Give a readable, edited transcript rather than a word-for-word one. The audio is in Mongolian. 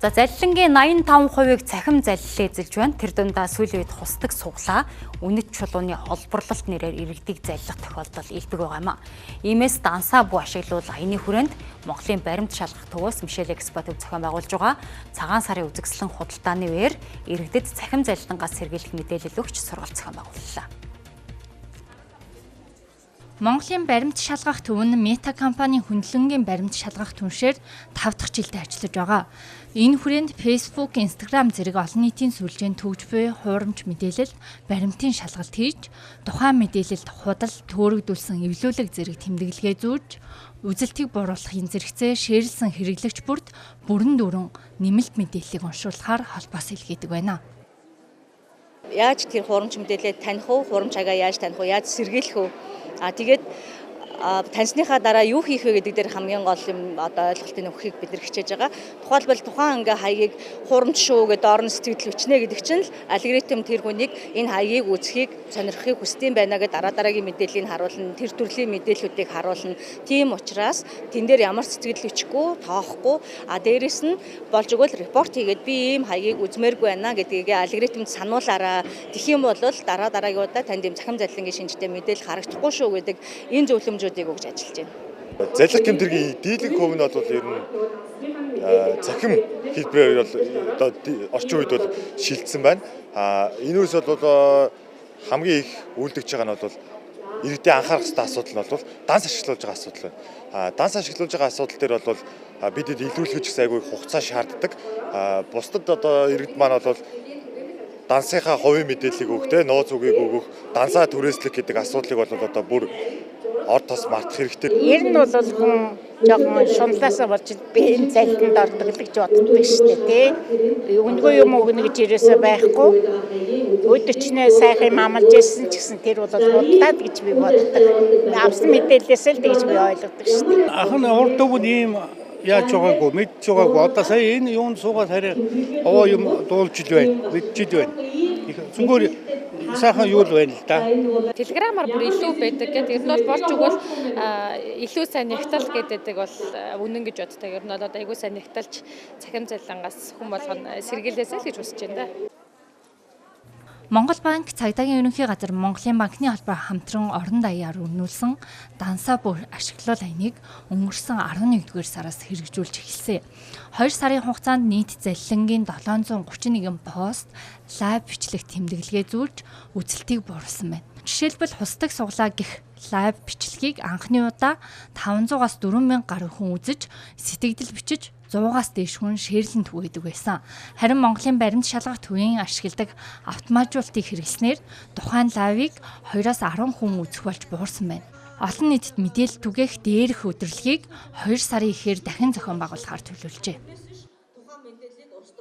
За залилангийн 85%-ыг цахим залилаа эзэлж байна. Тэр дундаа сүүлийн үед хусдаг суглаа, үнэт чулууны олборлолт нэрээр иргэдийг залилах тохиолдол илбэг байгаа юм а. Иймээс дансаа буу ашиглуул аяны хүрээнд Монголын баримт шалгах төвөөс Мишель Экспо төв зохион байгуулж байгаа цагаан сарын үзэсгэлэн худалдааны үеэр иргэдэд цахим залилангаас сэргийлэх мэдээлэл өгч сургалт зохион байгууллаа. Монголын баримт шалгах төв нь Мета компанийн хөндлөнгийн баримт шалгах түншээр 5 дахь жилдээ ажиллаж байгаа. Энэ хүрээнд Facebook, Instagram зэрэг олон нийтийн сүлжээнд төгж буй хуурамч мэдээлэл, баримтын шалгалт хийж, тухайн мэдээлэлд худал төөрөгдүүлсэн эвлүүлэг зэрэг тэмдэглэгээ зүүж, үзэлтийг бууруулахын зэрэгцээ шеэрлсэн хэрэглэгч бүрд бүрэн дүүрэн нэмэлт мэдээллийг уншуулахаар холбоос илгээдэг байна. Яаж тэр хуурамч мэдээлэлд таних уу, хуурамч хагаа яаж таних уу, яаж сэргийлэх үү? Тэгээд таньсныхаа дараа юу хийх вэ гэдэг дээр хамгийн гол юм ойлголтыг өгөхийг бид нар хичээж байгаа. Тухайлбал тухайн ингээ хаягийг хурамч шүү гэдэг доор нь сэтгэл хүчнэ гэдэг чинь л алгоритм тэр хүнийг энэ хаягийг үзхийг сонирхохыг хүсдэм байна гэдэг дараагийн мэдээллийг харуулна, тэр төрлийн мэдээллүүдийг харуулна. Тийм учраас тэн дээр ямар сэтгэл хүчгүй, тоохгүй, дээрэс нь болж өгвөл репорт хийгээд би ийм хаягийг үзмээргүй байна гэдгийг алгоритмд сануулаараа. Тэгэх юм бол дараагийнхудаа танд ийм цахим залилангийн шинжтэй мэдээлэл харагдахгүй шүү гэдэг энэ зөвлөмжүүдийг өгж ажиллаж байна. Залилах гэмтэргийн дийлэнх хувь нь бол ер нь цахим хэлбэрээр одоо орчин үед бол шилжсэн байна. Энэс бол хамгийн их үйлдэж байгаа нь бол иргэдийн анхаарах ёстой асуудал нь бол данс ашиглуулж байгаа асуудал байна. Данс ашиглуулж байгаа асуудал дээр бол бидэд илрүүлэх гэсэн айгүй хугацаа шаарддаг. Бусдад одоо иргэд маань бол дансынхаа хувийн мэдээллийг өгөх, нууц үгийг өгөх, дансаа түрээслэх гэдэг асуудлыг бол одоо бүр орд тос мартах хэрэгтэй. Ер нь бол хүн жоохон шунлаасаа болж би энэ залиланд ордог л гэж боддог шүү дээ, тий. Үнгүй юм өгнө гэж ерөөсөө байхгүй. Өдөрчнөө сайхан юм амлаж ирсэн ч гэсэн тэр бол худлаад гэж би боддог. Авсан мэдээлэлээс л тэгж би ойлгодог шүү дээ. Ахны урд өвд ийм яаж байгаагүй, мэдж байгаагүй. Одоо сая энэ юунд суугаад хараа овоо юм дуулж ил байна, мэдж ил байна. Зүгээр сайхан юу л байна л да. Телеграмаар бүр илүү байдаг гэдэг. Ер нь бол болж өгвөл илүү сайн нягтал гэдэг бол үнэн гэж боддог. Ер нь бол одоо айгүй сайн нягталж цахим залилангаас хүн болгоно сэргийлээсэй л гэж хүсэж байна да. Монгол банк, Цагдаагийн ерөнхий газар, Монголын банкны холбоо хамтран орон даяар үнүүлсэн дансаа бүр ашиглал аяныг өнгөрсөн 11-р сараас хэрэгжүүлж эхэлсэн. 2 сарын хугацаанд нийт залилангийн 731 пост, лайв бичлэг тэмдэглэгээ зүүлж үзэлтийг бууруулсан байна. Жишээлбэл хусдаг суглаа гэх лайв бичлэгийг анхны удаа 500-аас 4,000 гаруй хүн үзэж, сэтгэгдэл бичиж 100-аас дээш хүн шеэрлэн түгээдэг байсан. Харин Монголын баримт шалгах төвийн ашигладаг автоматжуулалтыг хэрэглэснээр тухайн лайвыг 2-аас 10 хүн үзэх болж буурсан байна. Олон нийтэд мэдээлэл түгээх дээрх удирдлагыг 2 сарын эхээр дахин зохион байгуулахаар төлөвлөжээ.